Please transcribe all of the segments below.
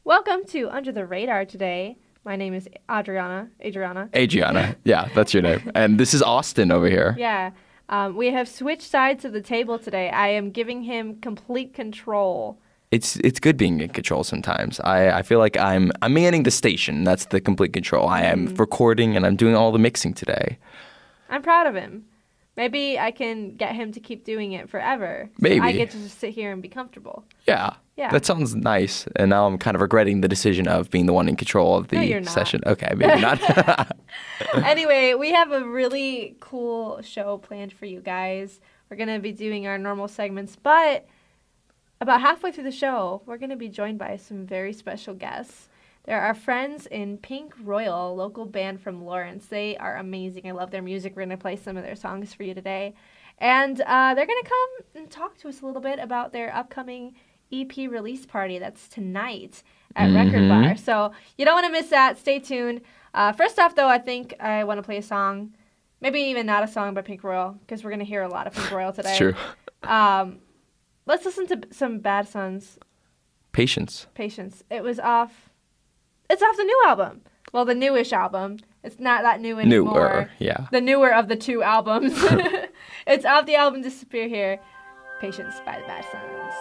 Welcome to Under the Radar today. My name is Adriana. Yeah, that's your name. And this is Austin over here. Yeah. We have switched sides of the table today. I am giving him complete control. It's good being in control sometimes. I feel like I'm manning the station. That's the complete control. I am recording and I'm doing all the mixing today. I'm proud of him. Maybe I can get him to keep doing it forever. Maybe. I get to just sit here and be comfortable. Yeah. Yeah. That sounds nice. And now I'm kind of regretting the decision of being the one in control of the session. Okay, maybe not. Anyway, we have a really cool show planned for you guys. We're going to be doing our normal segments, but about halfway through the show, we're going to be joined by some very special guests. They're our friends in Pink Royal, a local band from Lawrence. They are amazing. I love their music. We're going to play some of their songs for you today. And they're going to come and talk to us a little bit about their upcoming EP release party. That's tonight at Record Bar. So you don't want to miss that. Stay tuned. First off, though, I think I want to play a song. Maybe even not a song by Pink Royal, because we're going to hear a lot of Pink Royal today. It's true. Let's listen to some Bad Sons. Patience. It's off the new album. Well, the newish album. It's not that new anymore. Newer, yeah. The newer of the two albums. It's off the album Disappear Here. Patience by the Bad Sons.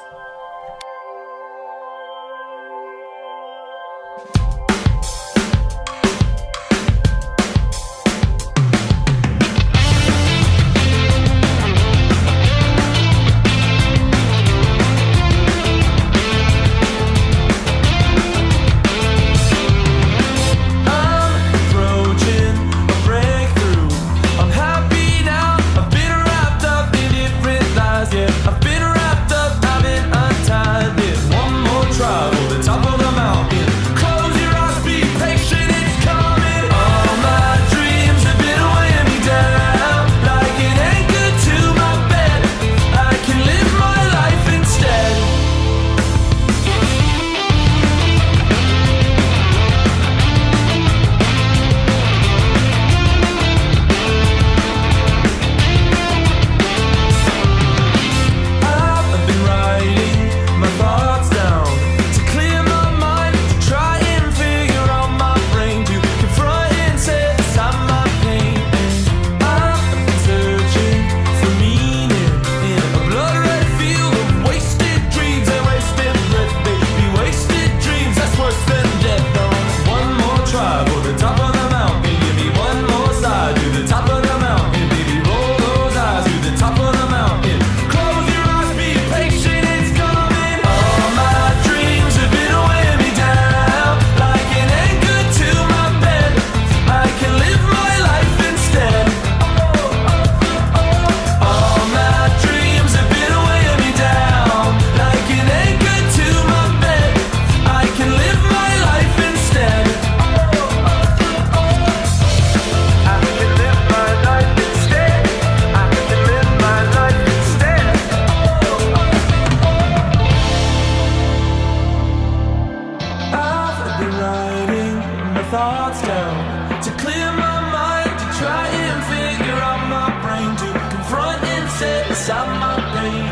All my dreams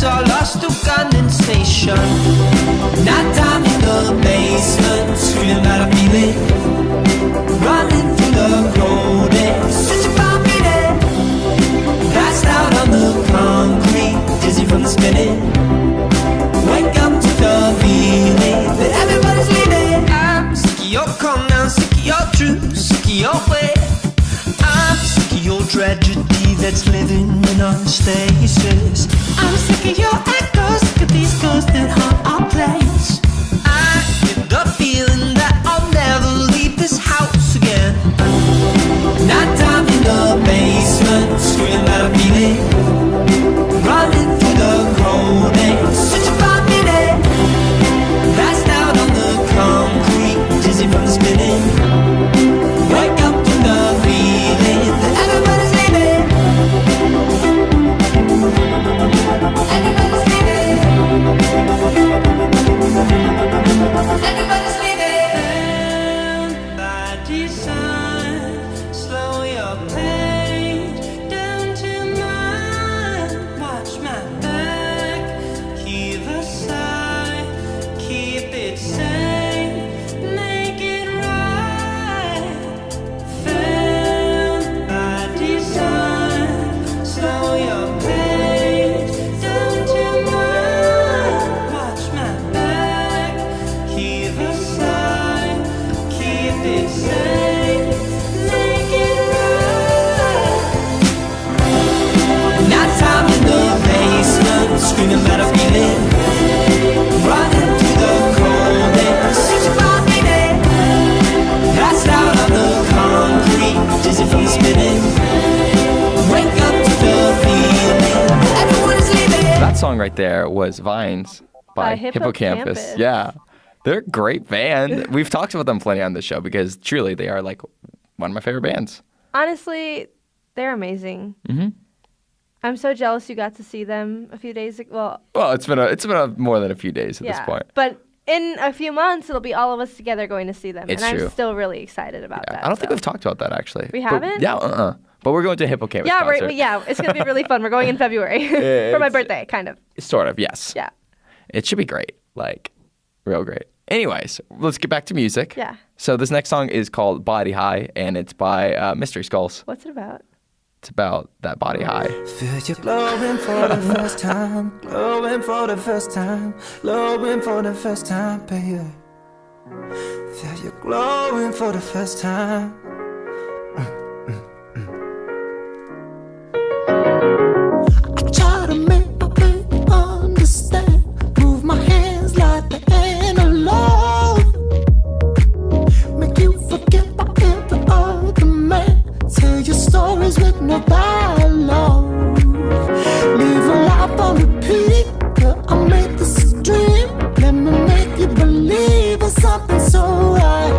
lights are lost to condensation. Night down in the basement, screaming about a feeling. Running through the cold air, searching for meaning. Passed out on the concrete, dizzy from the spinning. Wake up to the feeling that everybody's leaving. I'm sick of your calm down, sick of your truth, sick of your way. I'm sick of your tragedy that's living in our stasis. I'm sick of your echoes, sick of these ghosts that haunt our place. I get the feeling that I'll never leave this house again. Night down in the basement, screaming about a feeling. Running through the cold air, searching for meaning. Passed out on the concrete, dizzy from the spinning. Wake up to the feeling that everybody's leaving. Everybody's leaving. Everybody's leaving. By design, slow your pace down to mine. Watch my back, heave a sigh, keep it safe, make it right. Found by design, slow your pace down to mine. Watch my back, heave a sigh, keep it safe, make it right. Night time in the basement, screaming about a feeling. Running through the cold air, searching for meaning. Passed out on the concrete, dizzy from the spinning. Wake up to the feeling everyone is leaving. That song right there was Vines by By Hippocampus. Hippocampus. Yeah. They're a great band. We've talked about them plenty on the show because truly they are like one of my favorite bands. Honestly, they're amazing. Mhm. I'm so jealous you got to see them a few days ago. Well, it's been a more than a few days at this point. But in a few months, it'll be all of us together going to see them. It's and true. I'm still really excited about that. I don't think so. we've talked about that actually. We But- haven't? Yeah, But we're going to a Hippocampus Yeah, concert. right. Yeah, it's going to be really fun. We're going in February for my It's- birthday, kind of. Sort of, yes. Yeah. It should be great. Like, real great. Anyways, let's get back to music. Yeah. So this next song is called Body High, and it's by Mystery Skulls. What's it about? It's about that body high. Feel you glowing for the first time, glowing for the first time, glowing for the first time, baby. Feel you glowing for the first time. I try to make my baby understand, move my hands like the analog, make you forget about every other man, tell your stories with no dialogue, live a life on repeat, girl, I made this a dream, let me make you believe in something so right,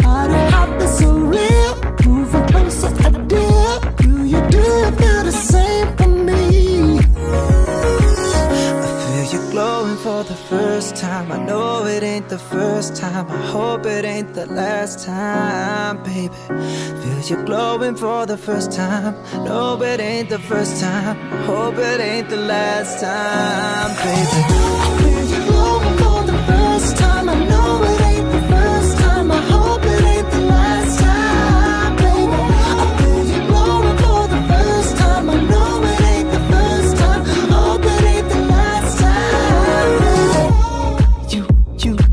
how to happen so real, moving closer I do you feel the same for me? I feel you glowing for the first time, I know it ain't the first time, I hope it ain't the last time, baby. Feel you glowing for the first time, no it ain't the first time, I hope it ain't the last time, baby. I feel you glowing for the first time, I know it ain't the first time, I hope it ain't the last time, baby. I feel you glowing for the first time, I know it ain't the first time, I hope it ain't the last time, baby.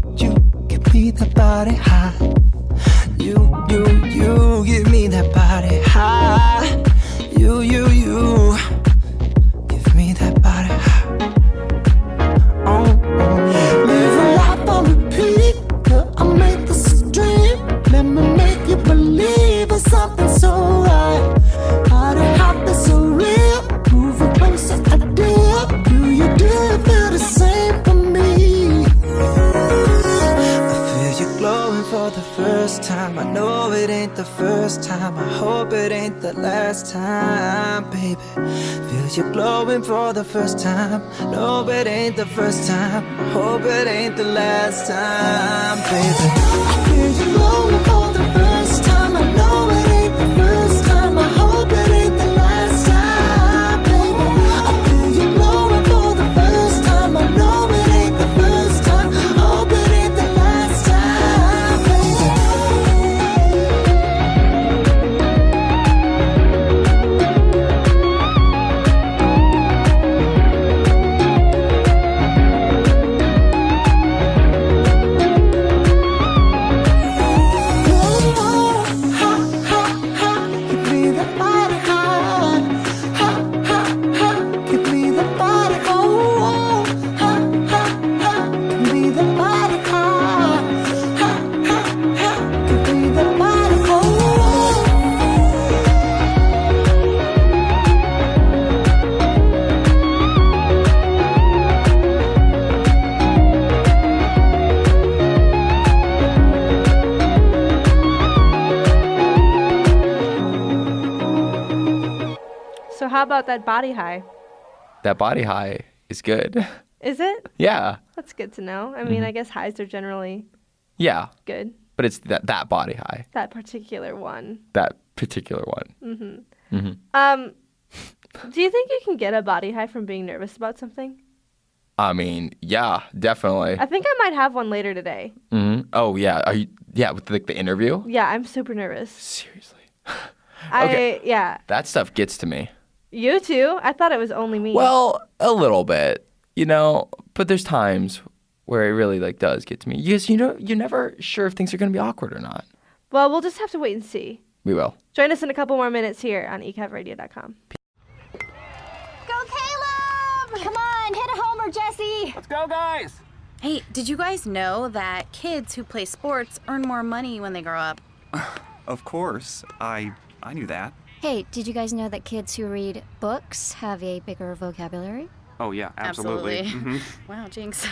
You give me that body high. You give me that body high. You give me that body high. Live a life on repeat, girl, I made this a dream. Let me make you believe in something so right. How to happen so real, moving closer I do you feel the same for me? I feel you glowing for the first time, I know it ain't the first time, I hope it ain't the last time, baby. Feel you glowing for the first time, no it ain't the first time, I hope it ain't the last time, baby. I feel you glowing for the first time, I know it ain't the first time, I hope it ain't the last time, baby. I feel you glowing for the first So how about that body high? That body high is good. Is it? Yeah. That's good to know. I mean, I guess highs are generally Yeah. good. But it's that body high. That particular one. That particular one. Do you think you can get a body high from being nervous about something? I mean, yeah, definitely. I think I might have one later today. Oh, yeah. Are you? Yeah, with the interview? Yeah, I'm super nervous. Seriously. Yeah. That stuff gets to me. You too? I thought it was only me. Well, a little bit, but there's times where it really does get to me. Because, you're never sure if things are going to be awkward or not. Well, we'll just have to wait and see. We will. Join us in a couple more minutes here on ECAVradio.com. Go Caleb! Come on, hit a homer, Jesse! Let's go, guys! Hey, did you guys know that kids who play sports earn more money when they grow up? Of course. I knew that. Hey, did you guys know that kids who read books have a bigger vocabulary? Oh, yeah, absolutely. Mhm. Wow, jinx.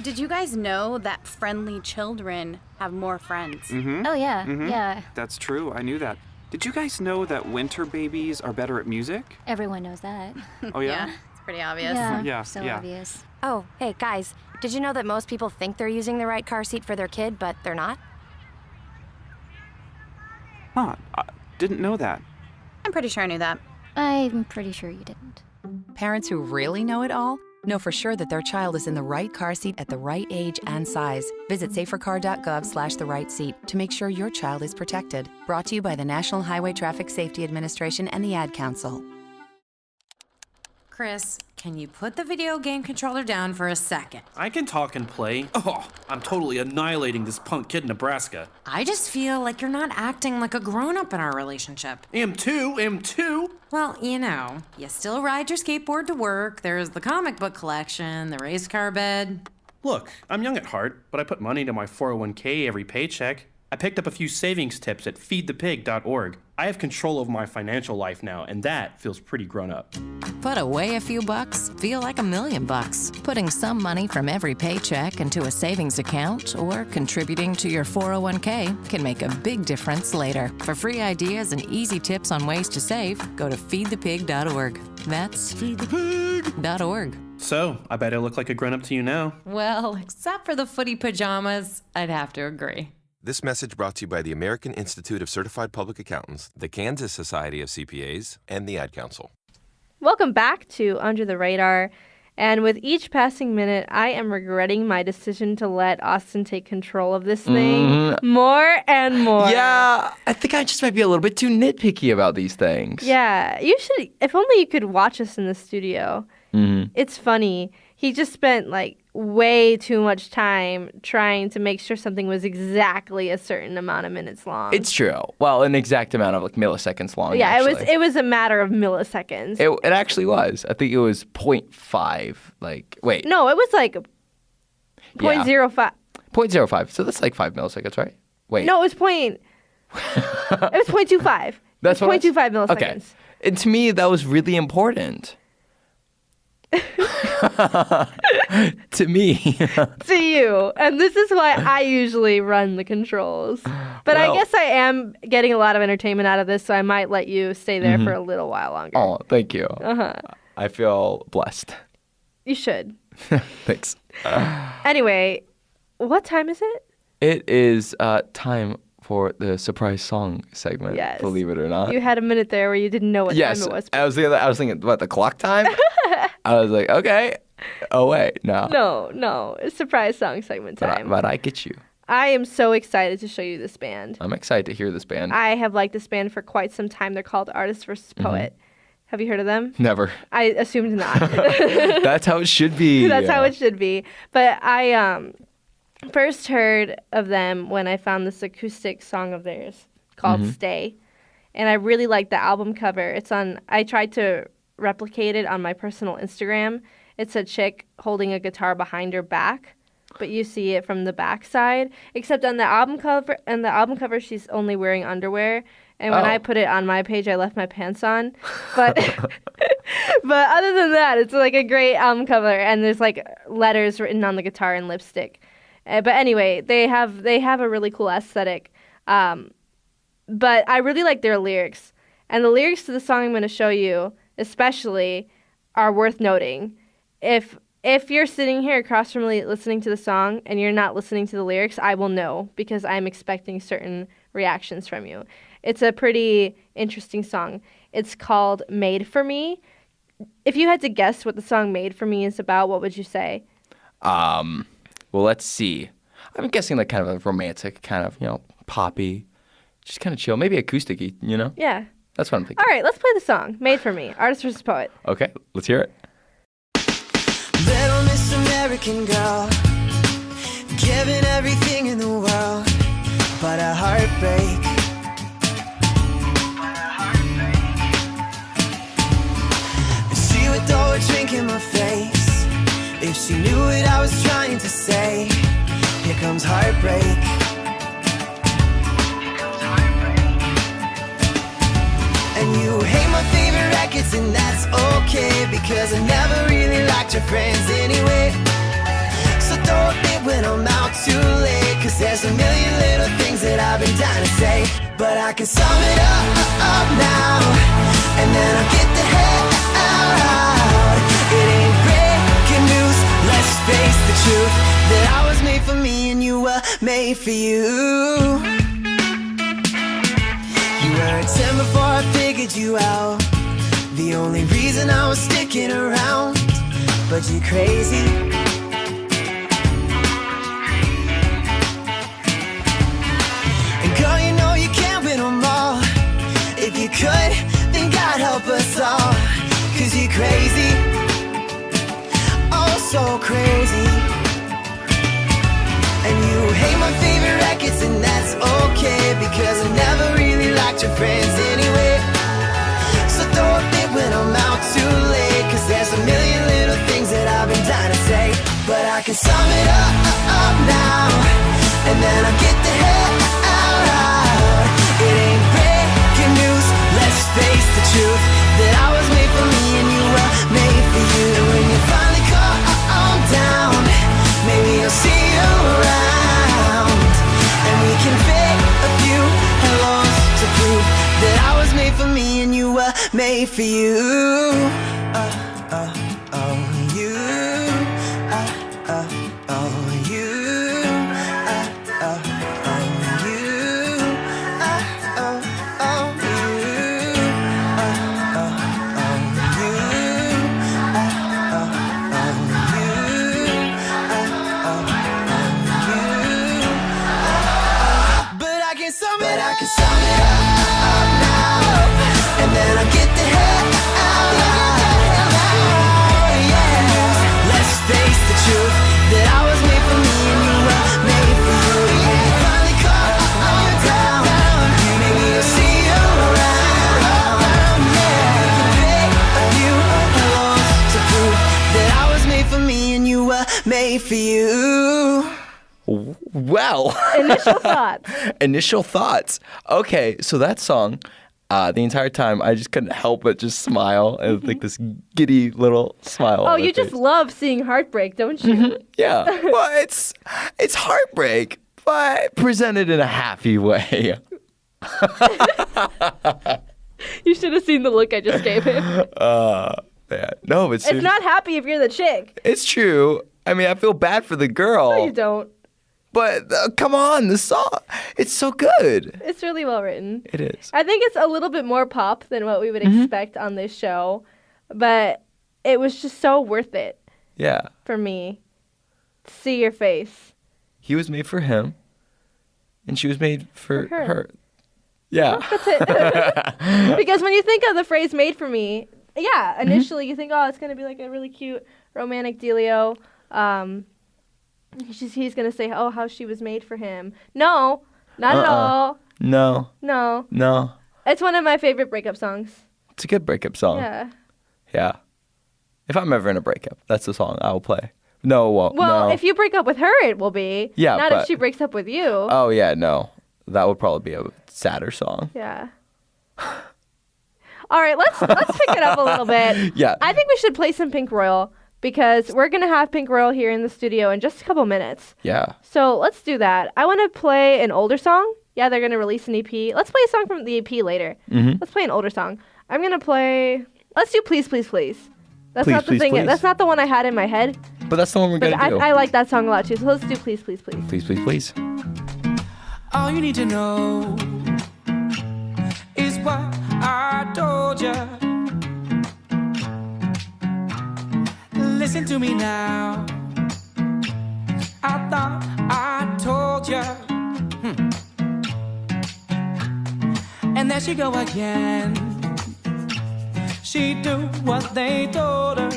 Did you guys know that friendly children have more friends? Oh, yeah, yeah. That's true. I knew that. Did you guys know that winter babies are better at music? Everyone knows that. Oh, yeah? Yeah, it's pretty obvious. Yeah, so yeah. obvious. Oh, hey, guys, did you know that most people think they're using the right car seat for their kid, but they're not? Huh. I didn't know that. I'm pretty sure I knew that. I'm pretty sure you didn't. Parents who really know it all know for sure that their child is in the right car seat at the right age and size. Visit safercar.gov/the right seat to make sure your child is protected. Brought to you by the National Highway Traffic Safety Administration and the Ad Council. Chris, can you put the video game controller down for a second? I can talk and play. Oh, I'm totally annihilating this punk kid in Nebraska. I just feel like you're not acting like a grown-up in our relationship. Am too. Well, you still ride your skateboard to work, there's the comic book collection, the race car bed. Look, I'm young at heart, but I put money into my 401k every paycheck. I picked up a few savings tips at feedthepig.org. I have control over my financial life now, and that feels pretty grown up. Put away a few bucks, feel like $1 million. Putting some money from every paycheck into a savings account or contributing to your 401k can make a big difference later. For free ideas and easy tips on ways to save, go to feedthepig.org. That's feedthepig.org. So, I bet I look like a grown-up to you now. Well, except for the footy pajamas, I'd have to agree. This message brought to you by the American Institute of Certified Public Accountants, the Kansas Society of CPAs, and the Ad Council. Welcome back to Under the Radar. And with each passing minute, I am regretting my decision to let Austin take control of this thing more and more. Yeah, I think I just might be a little bit too nitpicky about these things. Yeah, you should. If only you could watch us in the studio. It's funny. He just spent way too much time trying to make sure something was exactly a certain amount of minutes long. It's true. Well, an exact amount of milliseconds long. Yeah, actually. it was a matter of milliseconds. It actually was. I think it was 0.5. Wait. No, it was 0.05. 0.05. So that's 5 milliseconds, right? Wait. No, it was It was 0.25. That's what 0.25 milliseconds. Okay. And to me, that was really important. To me. To you. And this is why I usually run the controls. But I guess I am getting a lot of entertainment out of this, so I might let you stay there for a little while longer. Oh, thank you. Uh-huh. I feel blessed. You should. Thanks. Anyway, what time is it? It is time for the surprise song segment, Yes. believe it or not. You had a minute there where you didn't know what time it was. I was thinking, what, the clock time? I was like, okay. Oh, wait, no. No. It's surprise song segment time. But I get you. I am so excited to show you this band. I'm excited to hear this band. I have liked this band for quite some time. They're called Artist vs. Poet. Have you heard of them? Never. I assumed not. That's how it should be. That's how it should be. But I first heard of them when I found this acoustic song of theirs called Stay. And I really liked the album cover. I tried to replicate it on my personal Instagram. It's a chick holding a guitar behind her back, but you see it from the back side. Except on the album cover, she's only wearing underwear. And when I put it on my page, I left my pants on. But but other than that, it's a great album cover, and there's letters written on the guitar in lipstick. But anyway, they have a really cool aesthetic. But I really like their lyrics. And the lyrics to the song I'm going to show you especially, are worth noting. If you're sitting here across from me listening to the song and you're not listening to the lyrics, I will know because I'm expecting certain reactions from you. It's a pretty interesting song. It's called Made for Me. If you had to guess what the song Made for Me is about, what would you say? Well, let's see. I'm guessing like kind of a romantic, kind of, poppy, just kind of chill, maybe acoustic-y, Yeah. That's what I'm thinking. All right, let's play the song, Made for Me, artist versus poet. Okay, let's hear it. Little Miss American girl, giving everything in the world, but a heartbreak. She would throw a drink in my face if she knew what I was trying to say. Here comes heartbreak. And you hate my favorite records, and that's okay, because I never really liked your friends anyway. So throw a fit when I'm out too late, cause there's a million little things that I've been dying to say. But I can sum it up now, and then I'll get the hell out. It ain't breaking news, let's face the truth, that I was made for me and you were made for you. You were a 10 before I figured you out, the only reason I was sticking around, but you're crazy. And girl, you know you can't win them all. If you could, then God help us all, cause you're crazy, oh so crazy. And you hate my favorite records, and that's okay, because I never really liked your friends anyway. So throw a fit when I'm out too late, cause there's a million little things that I've been dying to say. But I can sum it up now, and then I'll get the hell out. It ain't breaking news, let's face the truth, that I was made for me and you were made for you. And when you finally calm down, maybe I'll see you around, and we can fake a few hellos to prove that I was made for me and you were made for you. You. But I can sum it up now, and then I'll get the hell out. Yeah. Let's face the truth, that I was made for me and you were made for you. Finally calm down, maybe I'll see you around. Yeah. Pick a few hellos to prove that I was made for me and you were made for you. Well, Initial thoughts. Okay, so that song, the entire time, I just couldn't help but just smile and like this giddy little smile. Oh, you just love seeing heartbreak, don't you? Mm-hmm. Yeah. Well, it's heartbreak, but presented in a happy way. You should have seen the look I just gave him. Yeah. No, but it's not happy if you're the chick. It's true. I mean, I feel bad for the girl. No, you don't. But come on, the song, it's so good. It's really well written. It is. I think it's a little bit more pop than what we would expect on this show, but it was just so worth it. Yeah. For me to see your face. He was made for him, and she was made for her. Yeah. That's it. Because when you think of the phrase "made for me," yeah, initially you think, oh, it's gonna be like a really cute romantic dealio. He's going to say, oh, how she was made for him. No, not at all. No. It's one of my favorite breakup songs. It's a good breakup song. Yeah. If I'm ever in a breakup, that's the song I will play. No, it won't. Well, no. if you break up with her, it will be. Yeah, Not but if she breaks up with you. Oh, yeah, no. That would probably be a sadder song. Yeah. All right, let's pick it up a little bit. Yeah. I think we should play some Pink Royal, because we're going to have Pink Royal here in the studio in just a couple minutes. Yeah. So let's do that. I want to play an older song. Yeah, they're going to release an EP. Let's play a song from the EP later. Let's play an older song. I'm going to play Let's do Please, Please, Please. That's Please, not the Please, thing. Please. That's not the one I had in my head. But that's the one we're But going to do. I like that song a lot too. So let's do Please, Please, Please. Please, please, please. All you need to know is what I told you. Listen to me now. I thought I told you. And there she go again. She do what they told her.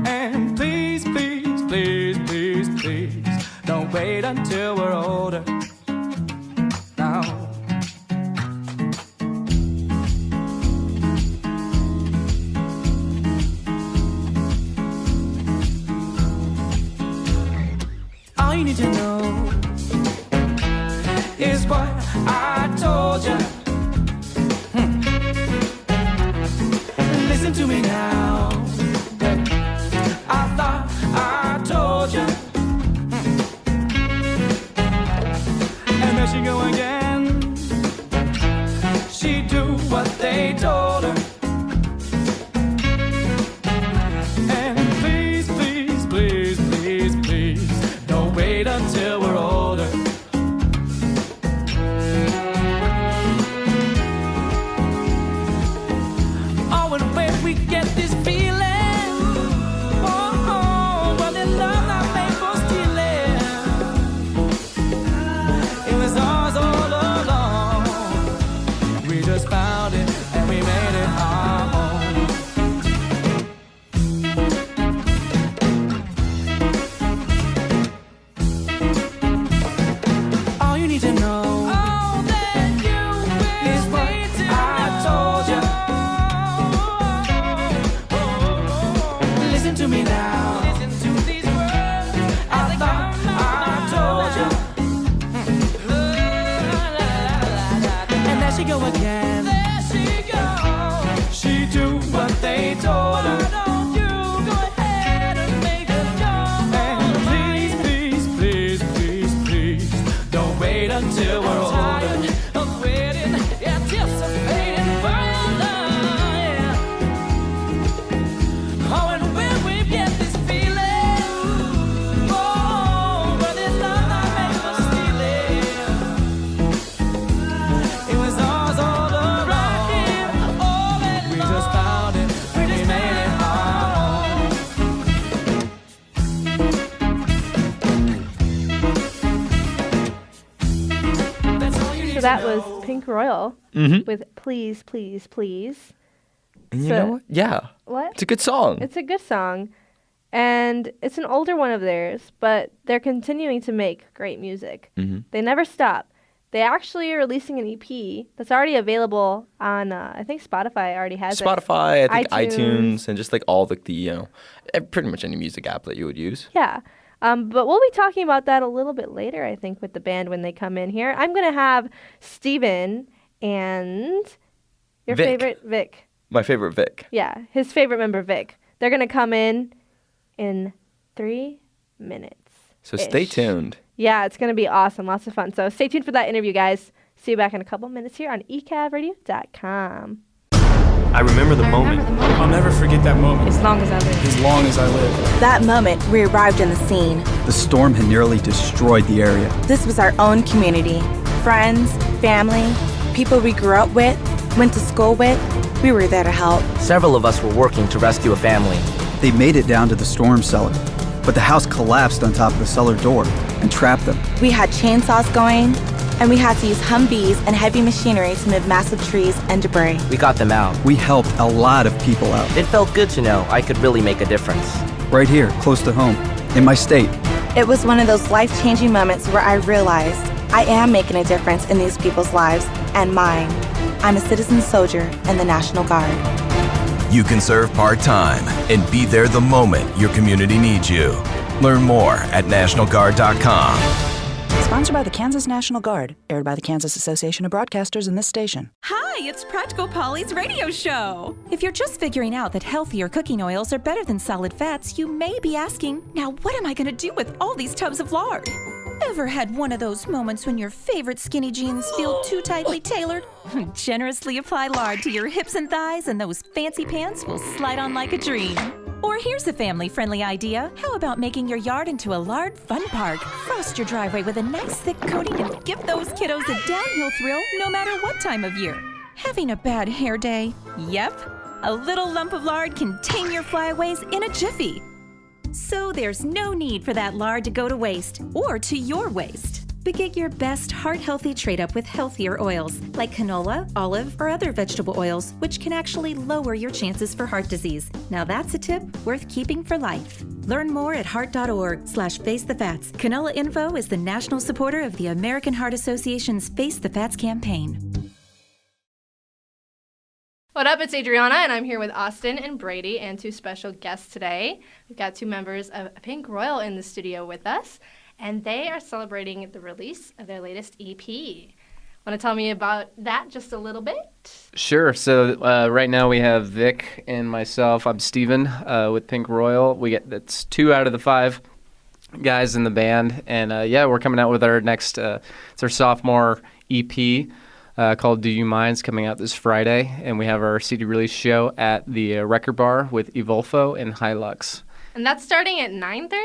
And please, please, please, please, please, don't wait until we're older. Now. All you need to know is what I told you. Listen to me now. I thought I told you. And there she go again. She do what they told her. And please, please, please, please, please, don't wait until we're older. Oh, and when we get this feeling, oh, well, the love not made for stealing. It was ours all along. We just found it and we made it our own. All you need to know is what I told you. Listen to me now. Listen to these words. I thought I told you. And there she go again. There she goes. She do what they told her. Why don't you go ahead and make a jump? And please, please, please, please, please, don't wait until we're older. Of waiting, anticipating for your love, yeah. Oh, and when we get this feeling, oh, but this love not made for stealing. It was ours all along. We just found it, we made it our own. That's all you need So that to know. was Pink Royal Mhm. with Please, Please, Please. And you So- know what? Yeah. What? It's a good song. It's a good song. And it's an older one of theirs, but they're continuing to make great music. Mhm. They never stop. They actually are releasing an EP that's already available on, I think Spotify already has it. Spotify, I think iTunes, and just like all the pretty much any music app that you would use. Yeah. But we'll be talking about that a little bit later, I think, with the band when they come in here. I'm going to have Steven and your Vik. favorite Vik. My favorite Vik. Yeah, his favorite member, Vik. They're going to come in 3 minutes. So stay tuned. Yeah, it's going to be awesome. Lots of fun. So stay tuned for that interview, guys. See you back in a couple minutes here on ECAVradio.com. I remember the moment. I'll never forget that moment. As long as I live. As long as I live. That moment, we arrived in the scene. The storm had nearly destroyed the area. This was our own community. Friends, family, people we grew up with, went to school with. We were there to help. Several of us were working to rescue a family. They made it down to the storm cellar, but the house collapsed on top of the cellar door and trapped them. We had chainsaws going, and we had to use Humvees and heavy machinery to move massive trees and debris. We got them out. We helped a lot of people out. It felt good to know I could really make a difference. Right here, close to home, in my state. It was one of those life-changing moments where I realized I am making a difference in these people's lives and mine. I'm a citizen soldier in the National Guard. You can serve part-time and be there the moment your community needs you. Learn more at NationalGuard.com. Sponsored by the Kansas National Guard, aired by the Kansas Association of Broadcasters and this station. Hi, it's Practical Polly's radio show. If you're just figuring out that healthier cooking oils are better than solid fats, you may be asking, now what am I going to do with all these tubs of lard? Ever had one of those moments when your favorite skinny jeans feel too tightly tailored? Generously apply lard to your hips and thighs, and those fancy pants will slide on like a dream. Or here's a family-friendly idea. How about making your yard into a lard fun park? Frost your driveway with a nice thick coating and give those kiddos a downhill thrill no matter what time of year. Having a bad hair day? Yep. A little lump of lard can tame your flyaways in a jiffy. So there's no need for that lard to go to waste or to your waste. But get your best heart-healthy trade-up with healthier oils like canola, olive, or other vegetable oils, which can actually lower your chances for heart disease. Now that's a tip worth keeping for life. Learn more at heart.org/facethefats. Canola Info is the national supporter of the American Heart Association's Face the Fats campaign. What up, it's Adriana, and I'm here with Austin and Brady and two special guests today. We've got two members of Pink Royal in the studio with us, and they are celebrating the release of their latest EP. Want to tell me about that just a little bit? Sure. So right now we have Vik and myself. I'm Steven with Pink Royal. That's 2 out of the 5 guys in the band, and we're coming out with our next, it's our sophomore EP. Called Do You Mind's coming out this Friday, and we have our CD release show at the Record Bar with Evolfo and Hilux. And that's starting at 9:30?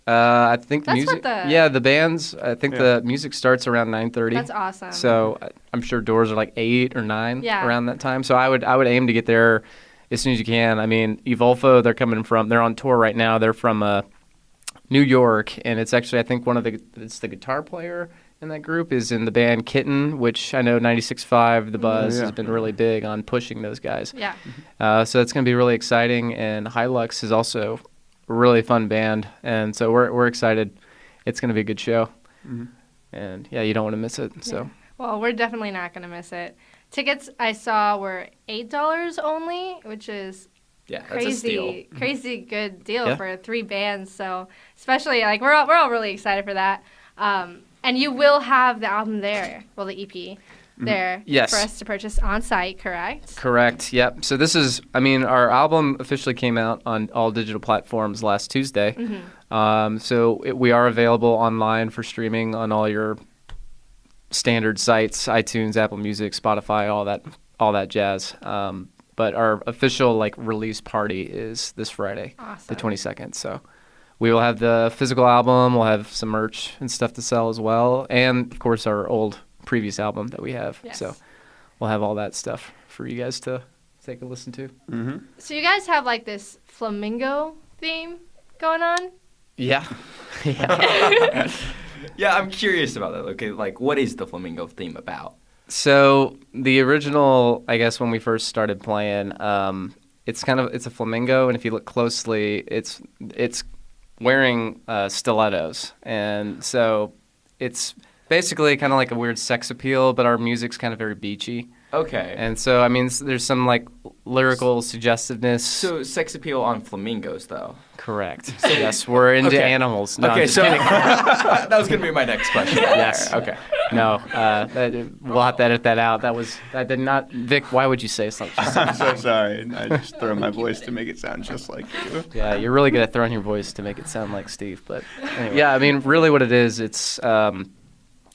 I think that's music. What the bands. I think the music starts around 9:30. That's awesome. So I'm sure doors are like 8 or 9 around that time. So I would aim to get there as soon as you can. I mean, Evolfo, they're on tour right now. They're from New York, and it's actually I think it's the guitar player in that group is in the band Kitten, which I know 96.5 The Buzz has been really big on pushing those guys. Yeah. So it's going to be really exciting, and Hilux is also a really fun band, and so we're excited. It's going to be a good show, and you don't want to miss it. So. Well, we're definitely not going to miss it. Tickets I saw were $8 only, which is crazy good deal for 3 bands. So especially we're all really excited for that. And you will have the album there, the EP there for us to purchase on site, correct? Correct, yep. So our album officially came out on all digital platforms last Tuesday. We are available online for streaming on all your standard sites, iTunes, Apple Music, Spotify, all that jazz. But our official release party is this Friday, the 22nd. So. We will have the physical album, we'll have some merch and stuff to sell as well, and, of course, our old previous album that we have. Yes. So we'll have all that stuff for you guys to take a listen to. So you guys have, this flamingo theme going on? Yeah. Yeah, I'm curious about that. Okay, what is the flamingo theme about? So the original, I guess, when we first started playing, it's a flamingo, and if you look closely, it's wearing stilettos, and so it's basically kind of like a weird sex appeal, but our music's kind of very beachy. Okay. And so, there's some lyrical suggestiveness. So sex appeal on flamingos, though. Correct. Yes, we're into animals. No, okay, so that was going to be my next question. Yes. Okay. No, we'll have to edit that out. That did not. Vik, why would you say something? I'm so sorry. I just throw my voice to make it sound just like you. Yeah, you're really good at throwing your voice to make it sound like Steve. But anyway. Really what it is, it's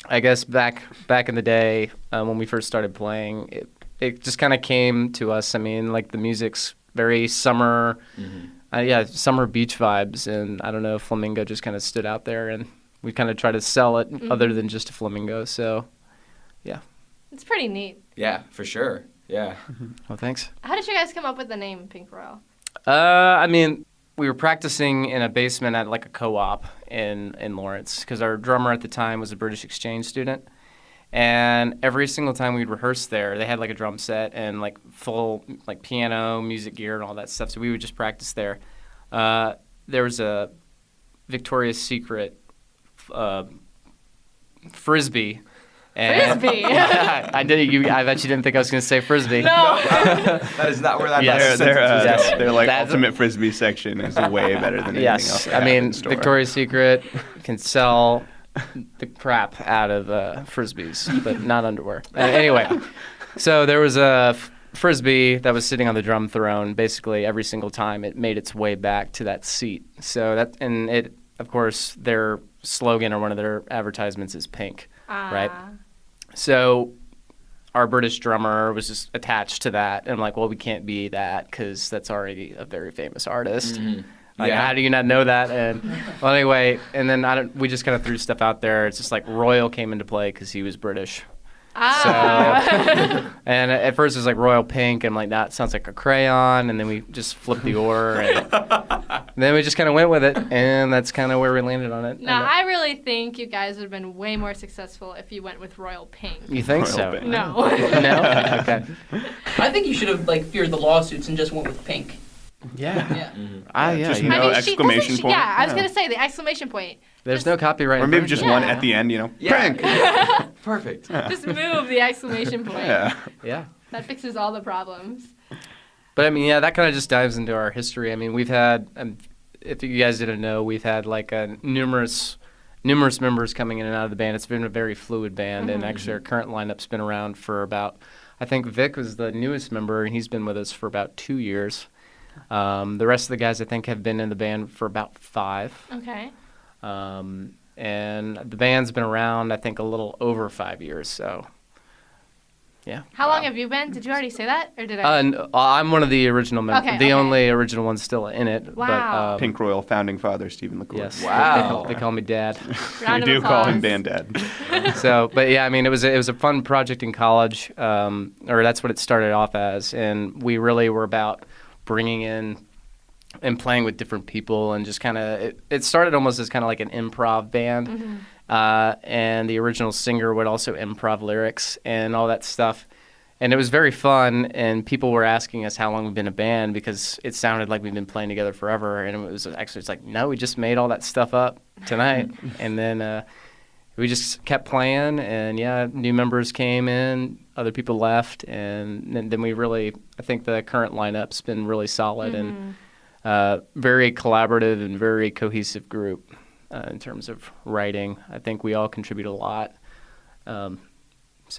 I guess back in the day when we first started playing, it just kind of came to us. The music's very summer, summer beach vibes, and I don't know, flamingo just kind of stood out there, and we kind of try to sell it other than just a flamingo. So, yeah. It's pretty neat. Yeah, for sure. Yeah. Well, thanks. How did you guys come up with the name Pink Royal? We were practicing in a basement at a co-op in Lawrence because our drummer at the time was a British exchange student. And every single time we'd rehearse there, they had a drum set and full piano, music gear and all that stuff. So we would just practice there. There was a Victoria's Secret frisbee. Frisbee. I bet you didn't think I was going to say frisbee. No. That is not where that their ultimate frisbee section is way better than anything else. Yes, Victoria's Secret can sell the crap out of frisbees, but not underwear. Anyway, so there was a frisbee that was sitting on the drum throne. Basically, every single time it made its way back to that seat. So of course, they're slogan or one of their advertisements is pink, right? So our British drummer was just attached to that. And I'm like, well, we can't be that because that's already a very famous artist. Mm-hmm. Like, how do you not know that? And well, anyway, and then we just kind of threw stuff out there. It's just like Royal came into play because he was British. So, and at first it was like Royal Pink. And I'm like, that sounds like a crayon. And then we just flipped the order. And then we just kind of went with it. And that's kind of where we landed on it. Now, I really think you guys would have been way more successful if you went with Royal Pink. You think Royal so? Pink. No. No? Okay. I think you should have feared the lawsuits and just went with pink. Yeah. Just no exclamation point. Yeah, I was going to say the exclamation point. There's no copyright. Or maybe just one at the end, prank. Perfect. Just move the exclamation point. Yeah. That fixes all the problems. But I mean, yeah, that kind of just dives into our history. I mean, we've had, if you guys didn't know, we've had like numerous members coming in and out of the band. It's been a very fluid band, and actually our current lineup's been around for about, I think Vik was the newest member, and he's been with us for about 2 years. The rest of the guys, I think, have been in the band for about 5. Okay. And the band's been around, I think, a little over 5 years. So, yeah. How long have you been? Did you already say that, or did I? I'm one of the original members. Okay, the only original one still in it. Wow. But, Pink Royal founding father, Stephen LaCour. Yes. Wow. They call me Dad. We do call him Band Dad. So, but yeah, I mean, it was a fun project in college, or that's what it started off as, and we really were about bringing in and playing with different people, and just kind of it started almost as kind of like an improv band, and the original singer would also improv lyrics and all that stuff, and it was very fun. And people were asking us how long we've been a band because it sounded like we've been playing together forever, and it was actually it's like, no, we just made all that stuff up tonight. And then we just kept playing, and new members came in, other people left, and then we really, I think the current lineup's been really solid and very collaborative and very cohesive group in terms of writing. I think we all contribute a lot, so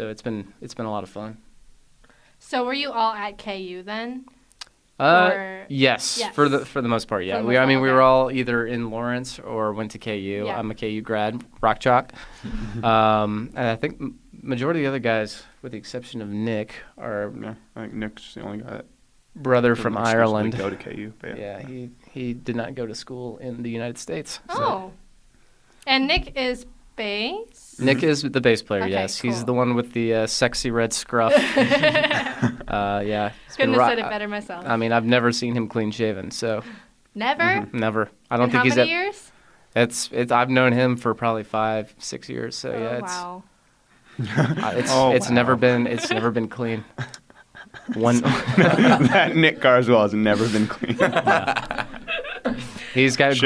it's been a lot of fun. So were you all at KU then? Yes, for the most part, yeah. We were all either in Lawrence or went to KU. Yeah. I'm a KU grad, rock chalk. And I think majority of the other guys, with the exception of Nick, are I think Nick's the only guy that brother from Ireland. Go to KU. But yeah, he did not go to school in the United States. So. Oh, and Nick is bass? Nick is the bass player, Okay, yes. cool. He's the one with the sexy red scruff. Yeah. Couldn't have said it better myself. I mean, I've never seen him clean shaven, so. Never? Never. I don't In think how he's many years? It's I've known him for probably 5-6 years, so yeah, wow. it's never been clean. That Nick Carswell has never been clean. He's got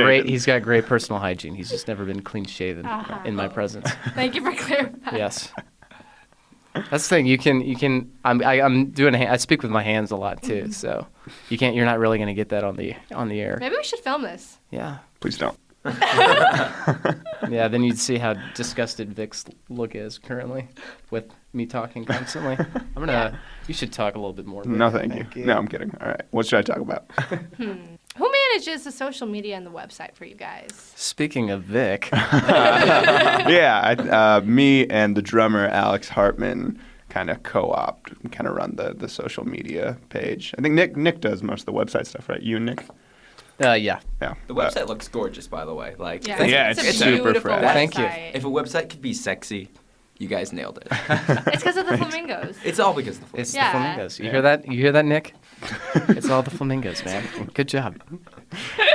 great personal hygiene. He's just never been clean shaven in my presence. Thank you for clarifying. Yes. That's the thing. You can. I'm doing. I speak with my hands a lot too, so you're not really gonna get that on the air. Maybe we should film this. Yeah. Please don't. Yeah, then you'd see how disgusted Vik's look is currently with me talking constantly. You should talk a little bit more. Vik. No, thank you. No, I'm kidding. All right. What should I talk about? Who manages the social media and the website for you guys? Speaking of Vik. Me and the drummer, Alex Hartman, kind of co-opt, kind of run the social media page. I think Nick does most of the website stuff, right? You and Nick? Yeah. The website looks gorgeous, by the way. It's super fresh. Thank you. If a website could be sexy, you guys nailed it. It's because of the flamingos. It's all because of the flamingos. It's the flamingos. You hear that? You hear that, Nick? It's all the flamingos, man. Good job.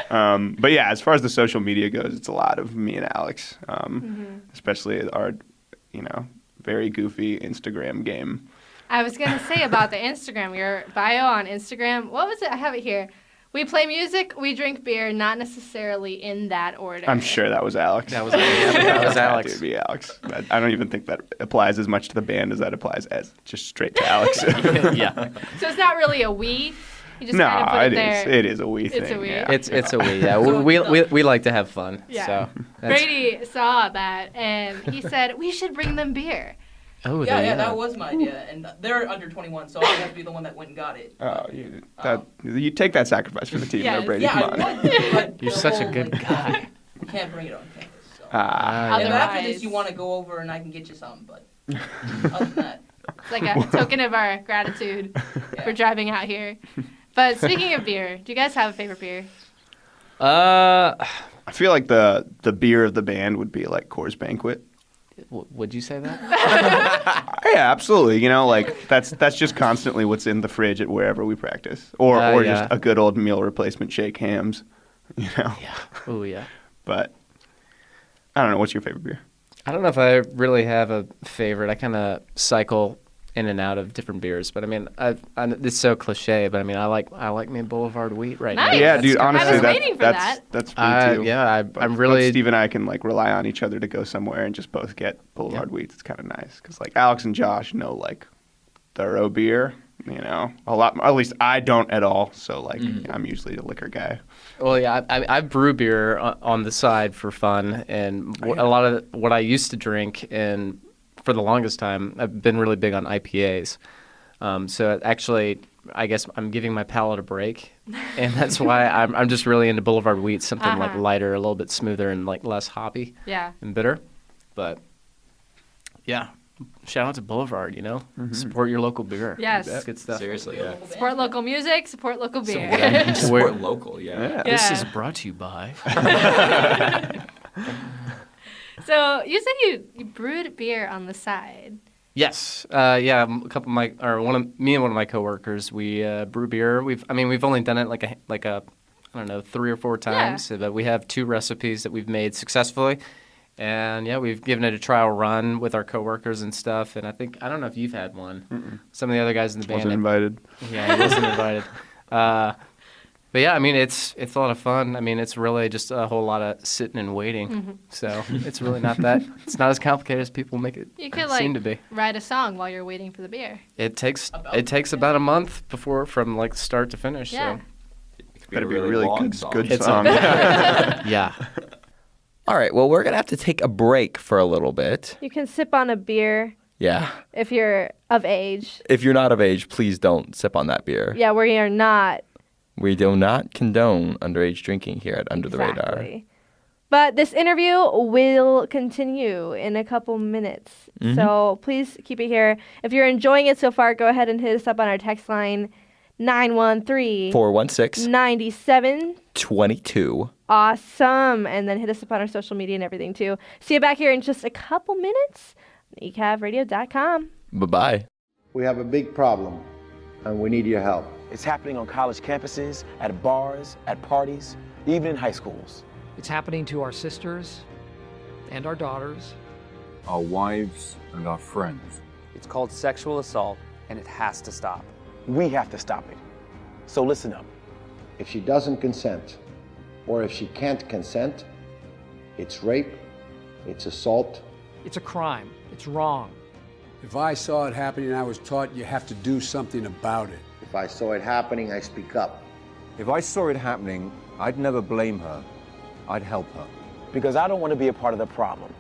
But yeah, as far as the social media goes, it's a lot of me and Alex, especially our, very goofy Instagram game. I was going to say about the Instagram, your bio on Instagram. What was it? I have it here. We play music, we drink beer, not necessarily in that order. I'm sure that was Alex. That was Alex. It would be Alex. I don't even think that applies as much to the band as that applies as just straight to Alex. Yeah. So it's not really a we? You just kind of put it there. It is a we thing. It's a we. Yeah. It's a we. Yeah. We like to have fun. Yeah. So Brady saw that and he said we should bring them beer. Oh, yeah, that was my idea, and they're under 21, so I have to be the one that went and got it. Oh, you take that sacrifice for the team, Yes. though, Brady. Yeah, Come on. You're such a good guy. You can't bring it on campus. So. And after this, you want to go over and I can get you some, but other than that. It's like a token of our gratitude for driving out here. But speaking of beer, do you guys have a favorite beer? I feel like the beer of the band would be like Coors Banquet. Would you say that? Yeah, absolutely. You know, like that's just constantly what's in the fridge at wherever we practice, or just a good old meal replacement shake Hams. You know. Yeah. Oh yeah. But I don't know. What's your favorite beer? I don't know if I really have a favorite. I kind of cycle in and out of different beers, but I mean, it's so cliche, but I mean, I like me Boulevard Wheat right now. Yeah, dude. Honestly, that's me too. Yeah, I'm really. Steve and I can like rely on each other to go somewhere and just both get Boulevard Wheats. It's kind of nice because like Alex and Josh know like thorough beer. You know, a lot. At least I don't at all. So like, I'm usually a liquor guy. Well, yeah, I brew beer on the side for fun, and a lot of what I used to drink, and for the longest time, I've been really big on IPAs. So actually, I guess I'm giving my palate a break, and that's why I'm just really into Boulevard Wheat, something like lighter, a little bit smoother, and like less hoppy and bitter. But yeah. Shout out to Boulevard, you know? Support your local beer. Yes. That's good stuff. Seriously, yeah. Support local music, support local beer. Support local, yeah. This is brought to you by. So you said you brewed beer on the side. Yes. Yeah, me and one of my coworkers, we brew beer. We've only done it like a I don't know, 3 or 4 times, but we have 2 recipes that we've made successfully. And yeah, we've given it a trial run with our coworkers and stuff. And I don't know if you've had one. Some of the other guys in the band Wasn't invited. Yeah, he wasn't invited. But yeah, I mean, it's a lot of fun. I mean, it's really just a whole lot of sitting and waiting. So it's really not it's not as complicated as people make it seem to be. Write a song while you're waiting for the beer. It takes about a month from like start to finish. Yeah. So better be a really good song. Yeah. All right, well, we're going to have to take a break for a little bit. You can sip on a beer. Yeah. If you're of age. If you're not of age, please don't sip on that beer. Yeah, we are not. We do not condone underage drinking here at Under the Radar. But this interview will continue in a couple minutes. So please keep it here. If you're enjoying it so far, go ahead and hit us up on our text line 913-416-9722. Awesome. And then hit us up on our social media and everything too. See you back here in just a couple minutes. ECAVradio.com. Bye-bye. We have a big problem, and we need your help. It's happening on college campuses, at bars, at parties, even in high schools. It's happening to our sisters and our daughters, our wives and our friends. It's called sexual assault, and it has to stop. We have to stop it. So listen up. If she doesn't consent, or if she can't consent, it's rape, it's assault. It's a crime. It's wrong. If I saw it happening, I was taught you have to do something about it. If I saw it happening, I speak up. If I saw it happening, I'd never blame her. I'd help her. Because I don't want to be a part of the problem.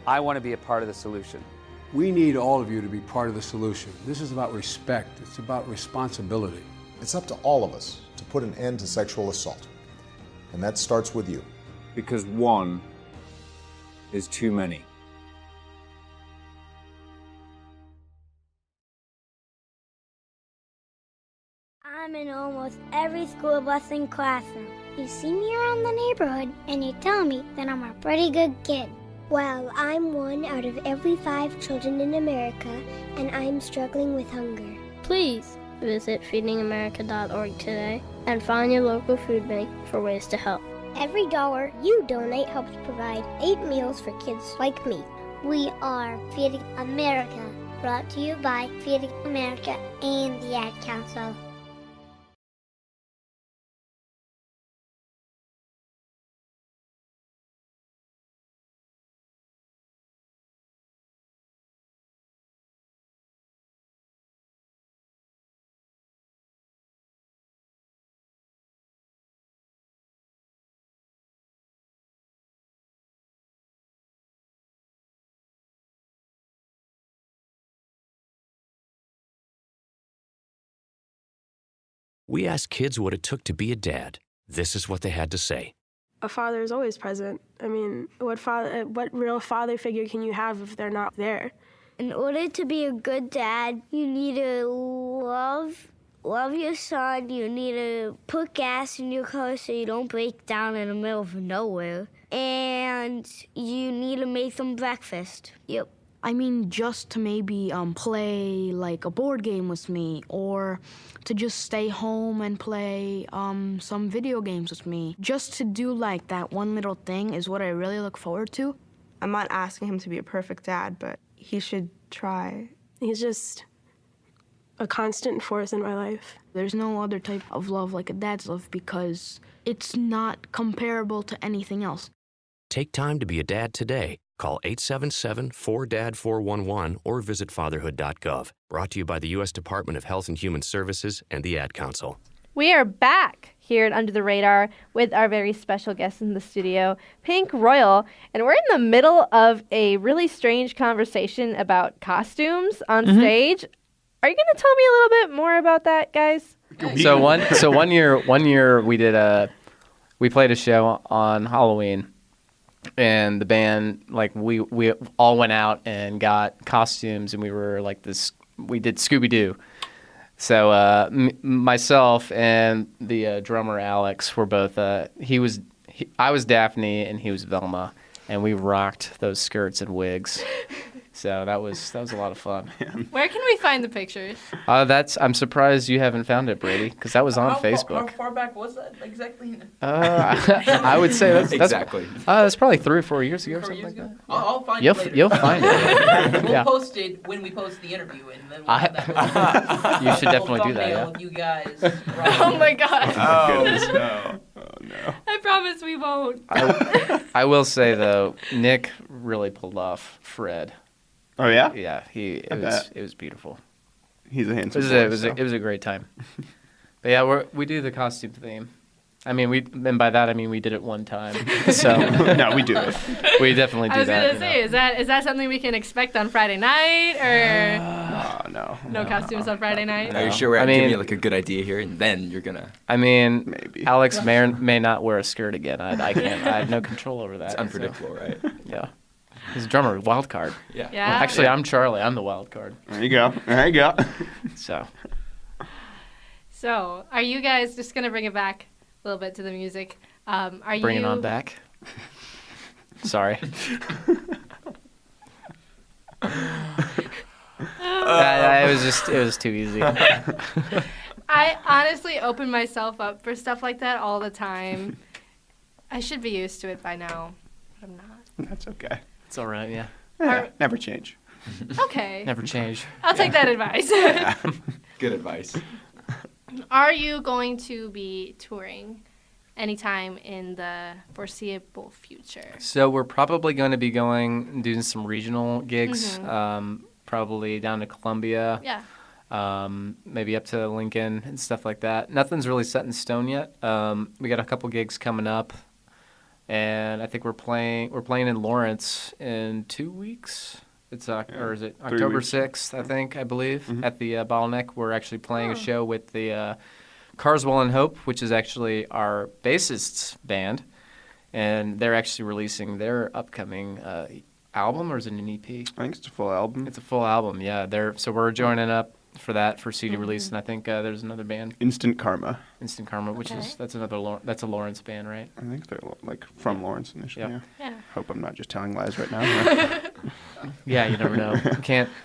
I want to be a part of the solution. We need all of you to be part of the solution. This is about respect. It's about responsibility. It's up to all of us to put an end to sexual assault. And that starts with you. Because one is too many. I'm in almost every school bus and classroom. You see me around the neighborhood and you tell me that I'm a pretty good kid. Well, I'm 1 out of every 5 children in America, and I'm struggling with hunger. Please visit feedingamerica.org today and find your local food bank for ways to help. Every dollar you donate helps provide 8 meals for kids like me. We are Feeding America, brought to you by Feeding America and the Ad Council. We asked kids what it took to be a dad. This is what they had to say. A father is always present. I mean, what real father figure can you have if they're not there? In order to be a good dad, you need to love your son. You need to put gas in your car so you don't break down in the middle of nowhere. And you need to make them breakfast. Yep. I mean, just to maybe play like a board game with me, or to just stay home and play some video games with me. Just to do like that one little thing is what I really look forward to. I'm not asking him to be a perfect dad, but he should try. He's just a constant force in my life. There's no other type of love like a dad's love because it's not comparable to anything else. Take time to be a dad today. Call 877-4DAD-411 or visit fatherhood.gov. Brought to you by the U.S. Department of Health and Human Services and the Ad Council. We are back here at Under the Radar with our very special guest in the studio, Pink Royal, and we're in the middle of a really strange conversation about costumes on stage. Are you going to tell me a little bit more about that, guys? So one year we played a show on Halloween. And the band, like, we all went out and got costumes, and we were like we did Scooby-Doo. So myself and the drummer Alex were both, I was Daphne and he was Velma, and we rocked those skirts and wigs. So that was a lot of fun. Where can we find the pictures? I'm surprised you haven't found it, Brady, because that was on Facebook. How far back was that exactly? I would say that's exactly. That's probably 3 or 4 years ago or something like that. I'll find it later. You'll find it. We'll post it when we post the interview, and then we'll have that you should definitely do that. thumbnail of you guys. Oh my God. Oh, no. Oh, no. I promise we won't. I will say, though, Nick really pulled off Fred. Oh, yeah? Yeah, it was beautiful. He's a handsome boy. It was a great time. But yeah, we do the costume theme. I mean, and by that I mean we did it one time. So no, we do it. We definitely do that. I was gonna say, is that something we can expect on Friday night, or no costumes on Friday night? Are you sure we're giving you like a good idea here, and then you're gonna? I mean, maybe Alex may or may not wear a skirt again. I can't. I have no control over that. It's unpredictable, right? Yeah. He's a drummer, wild card. Yeah. Yeah. Well, actually, I'm Charlie. I'm the wild card. There you go. There you go. So, are you guys just gonna bring it back a little bit to the music? Bring it on back. Sorry. It was too easy. I honestly open myself up for stuff like that all the time. I should be used to it by now, but I'm not. That's okay. It's all right, yeah. Never change. Okay. Never change. I'll take that advice. Good advice. Are you going to be touring anytime in the foreseeable future? So we're probably going to be doing some regional gigs, probably down to Columbia. Yeah. Maybe up to Lincoln and stuff like that. Nothing's really set in stone yet. We got a couple gigs coming up. And I think we're playing in Lawrence in 2 weeks. It's or is it October 6th? I believe at the Bottleneck. We're actually playing a show with the Carswell and Hope, which is actually our bassist's band, and they're actually releasing their upcoming album, or is it an EP? I think it's a full album. It's a full album, yeah. So we're joining up for that for CD release, and I think there's another band. Instant Karma, which is that's a Lawrence band, right? I think they're like from Lawrence initially. Yep. Yeah. Hope I'm not just telling lies right now. Yeah, you never know.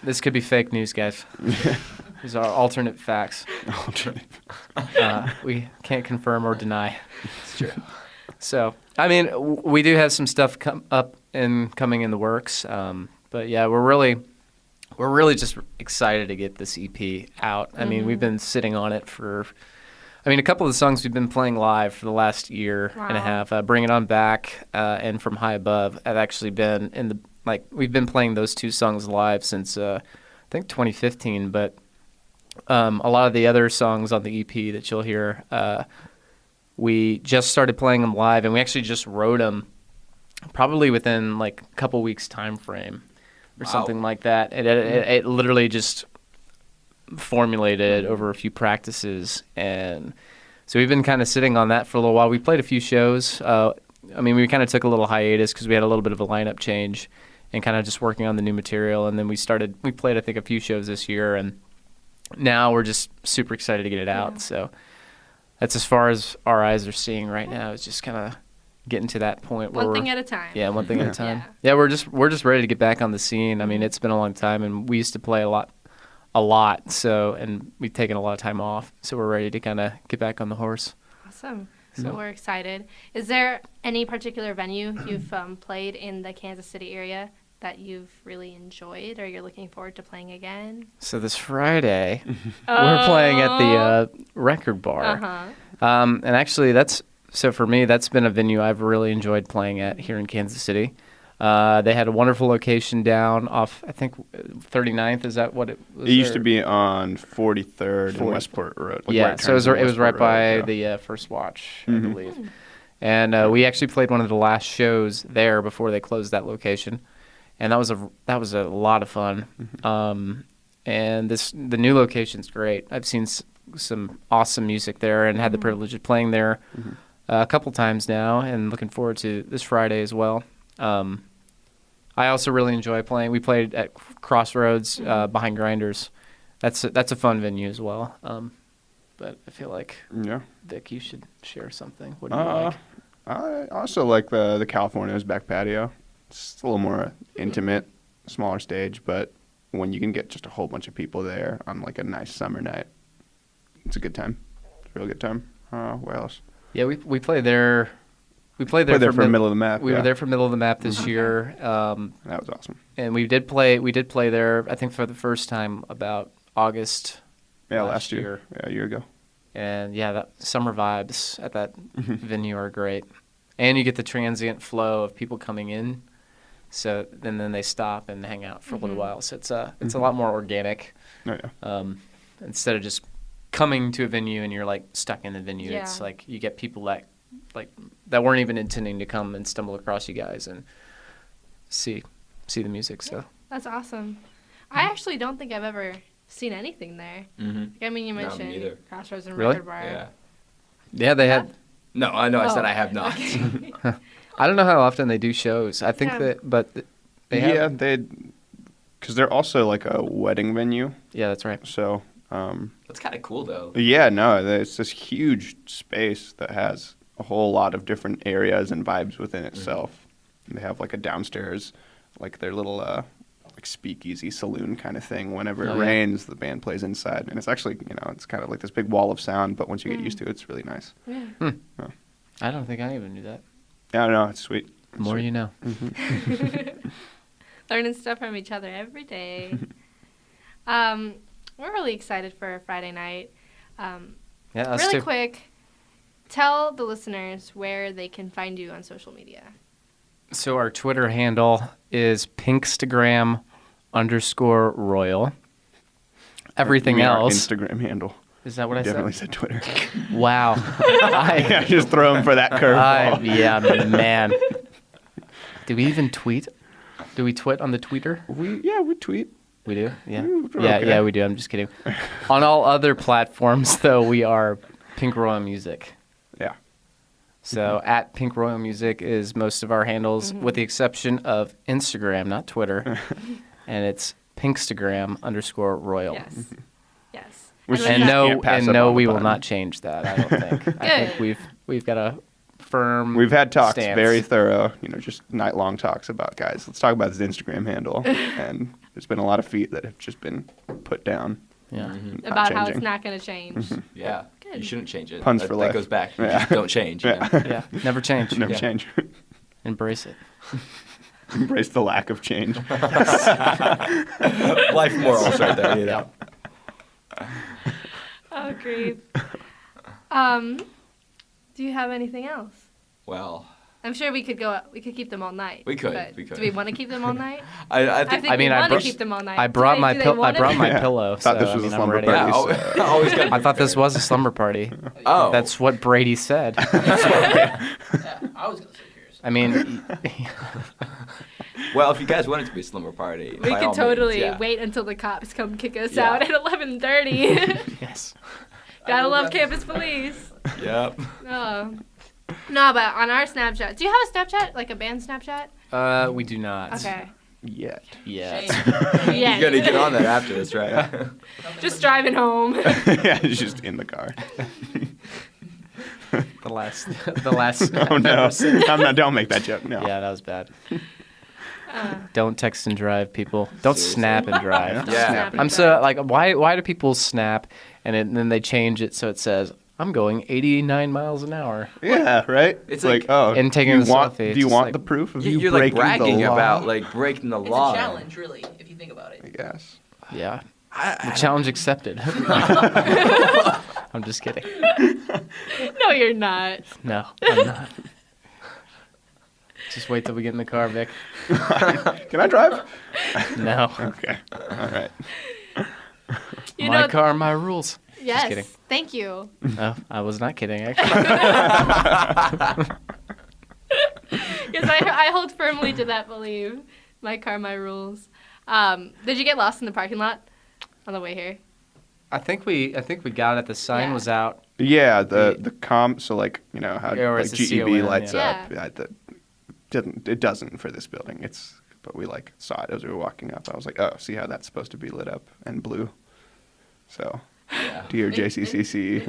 This could be fake news, guys. These are alternate facts. We can't confirm or deny. It's true. So, I mean, we do have some stuff coming in the works. But yeah, we're really just excited to get this EP out. I mean, we've been sitting on it a couple of the songs we've been playing live for the last year and a half. Bring It On Back and From High Above have actually been we've been playing those two songs live since I think 2015. But a lot of the other songs on the EP that you'll hear, we just started playing them live, and we actually just wrote them probably within like a couple weeks time frame. Or something like that. It literally just formulated over a few practices, and so we've been kind of sitting on that for a little while. We played a few shows. I mean, we kind of took a little hiatus because we had a little bit of a lineup change and kind of just working on the new material. And then we played, I think, a few shows this year, and now we're just super excited to get it out. So that's as far as our eyes are seeing right now. It's just kind of getting to that point where one thing at a time. Yeah, one thing at a time. Yeah, we're just ready to get back on the scene. I mean, it's been a long time, and we used to play a lot. So, and we've taken a lot of time off, so we're ready to kind of get back on the horse. Awesome. So we're excited. Is there any particular venue you've played in the Kansas City area that you've really enjoyed or you're looking forward to playing again? So this Friday, we're playing at the Record Bar. And actually, for me, that's been a venue I've really enjoyed playing at here in Kansas City. They had a wonderful location down off, I think, 39th. Is that what it was? It used to be on 43rd and Westport Road. So it was right by the First Watch, I believe. And we actually played one of the last shows there before they closed that location, and that was a lot of fun. And the new location's great. I've seen some awesome music there and had the privilege of playing there a couple times now, and looking forward to this Friday as well. I also really enjoy playing. We played at Crossroads behind Grinders. That's a fun venue as well. But I feel like Vik, you should share something. What do you like? I also like the California's back patio. It's a little more intimate, smaller stage, but when you can get just a whole bunch of people there on like a nice summer night, it's a good time. It's a real good time. Where else? Yeah, we played there. We played there for Middle of the Map. We were there for Middle of the Map this year. That was awesome. And we did play there, I think, for the first time about August. Yeah, last year. Yeah, a year ago. And yeah, that summer vibes at that venue are great. And you get the transient flow of people coming in. So then they stop and hang out for a little while. So it's a lot more organic. Oh, yeah. Instead of just coming to a venue and you're like stuck in the venue. Yeah. It's like you get people that weren't even intending to come and stumble across you guys and see the music. So that's awesome. I actually don't think I've ever seen anything there. I mean, you mentioned Crossroads and Record Bar. Yeah, they had. No, I know. I said I have not. Okay. I don't know how often they do shows. I think but they have. Because they're also like a wedding venue. Yeah, that's right. So. That's kind of cool, though. Yeah, no, it's this huge space that has a whole lot of different areas and vibes within itself. They have like a downstairs, like their little like speakeasy saloon kind of thing. Whenever it rains, the band plays inside, and it's actually it's kind of like this big wall of sound. But once you get used to it, it's really nice. Yeah. I don't think I even knew that. Yeah, no, it's sweet. The more you know. Learning stuff from each other every day. We're really excited for Friday night. Really quick, tell the listeners where they can find you on social media. So our Twitter handle is pinkstagram_royal. Everything else. Our Instagram handle. Is that what I definitely said? Definitely said Twitter. Wow. I just throw him for that curveball. Yeah, man. Do we even tweet? Do we twit on the tweeter? We tweet. We do? Yeah. Okay. Yeah, we do. I'm just kidding. On all other platforms, though, we are Pink Royal Music. Yeah. So at Pink Royal Music is most of our handles, with the exception of Instagram, not Twitter. And it's pinkstagram_royal. Yes. Yes. And no, we will not change that, I don't think. I think we've got a firm We've had talks, stance. very thorough, just night-long talks about, guys, let's talk about this Instagram handle. And there's been a lot of feet that have just been put down. Yeah. About how it's not going to change. Yeah. Good. You shouldn't change it. Puns for life. That goes back. You just don't change. Yeah. Never change. Never change. Embrace it. Embrace the lack of change. Life morals right there. Yeah. Oh, great. Do you have anything else? Well, I'm sure we could keep them all night. We could. Do we want to keep them all night? I think we want to keep them all night. I brought my pillow. Thought this was a slumber party. I thought this was a slumber party. Oh, that's what Brady said. I was gonna say yours. I mean, well, if you guys want it to be a slumber party, we could totally wait until the cops come kick us out at 11:30. Yes. Gotta love campus police. Yep. Oh. No, but on our Snapchat. Do you have a Snapchat? Like a band Snapchat? We do not. Okay. Yet. Yeah. You gotta get on that after this, right? Just driving home. Yeah, it's just in the car. The last. Oh no! Don't make that joke. No. Yeah, that was bad. Don't text and drive, people. Don't snap and drive. Yeah. I'm so like, why do people snap and then they change it so it says I'm going 89 miles an hour? Yeah, right. It's like oh, and taking you a want, selfie. Do you It's want like- the proof of you You're like breaking bragging the law? about like breaking the It's law. a challenge, really, if you think about it. I guess. Yeah. The challenge accepted. I'm just kidding. No, you're not. No, I'm not. Just wait till we get in the car, Vic. Can I drive? No. Okay. All right. My car, my rules. Yes. Just kidding. Thank you. No, I was not kidding, actually. Because I hold firmly to that belief. My car, my rules. Did you get lost in the parking lot on the way here? I think we got it. The sign was out. Yeah, the so like how Yeah, or like it's a GEB CON, lights yeah. up. It doesn't for this building. But we like saw it as we were walking up. I was like, oh, see how that's supposed to be lit up and blue. So, dear JCCC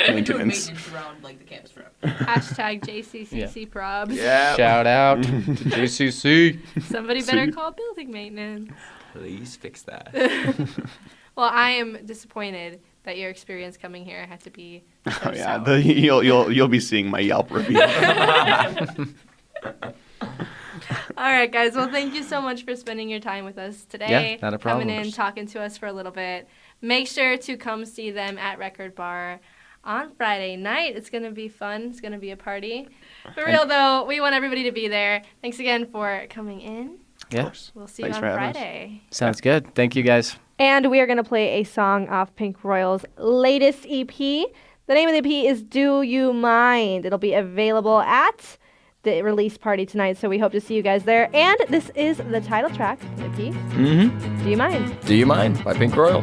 maintenance. Maintenance around like the campus front. Hashtag JCCC probs. Yeah. Shout out to JCC. Somebody better call building maintenance. Please fix that. Well, I am disappointed that your experience coming here had to be. Oh yeah, you'll be seeing my Yelp review. All right, guys. Well, thank you so much for spending your time with us today. Yeah, not a problem. Coming in, talking to us for a little bit. Make sure to come see them at Record Bar on Friday night. It's going to be fun. It's going to be a party. For real, though, we want everybody to be there. Thanks again for coming in. Yeah. We'll see Thanks you for on having us. Friday. Sounds good. Thank you, guys. And we are going to play a song off Pink Royal's latest EP. The name of the EP is Do You Mind? It'll be available at the release party tonight, so we hope to see you guys there. And this is the title track, the EP. Mm-hmm. Do You Mind? Do You Mind by Pink Royal.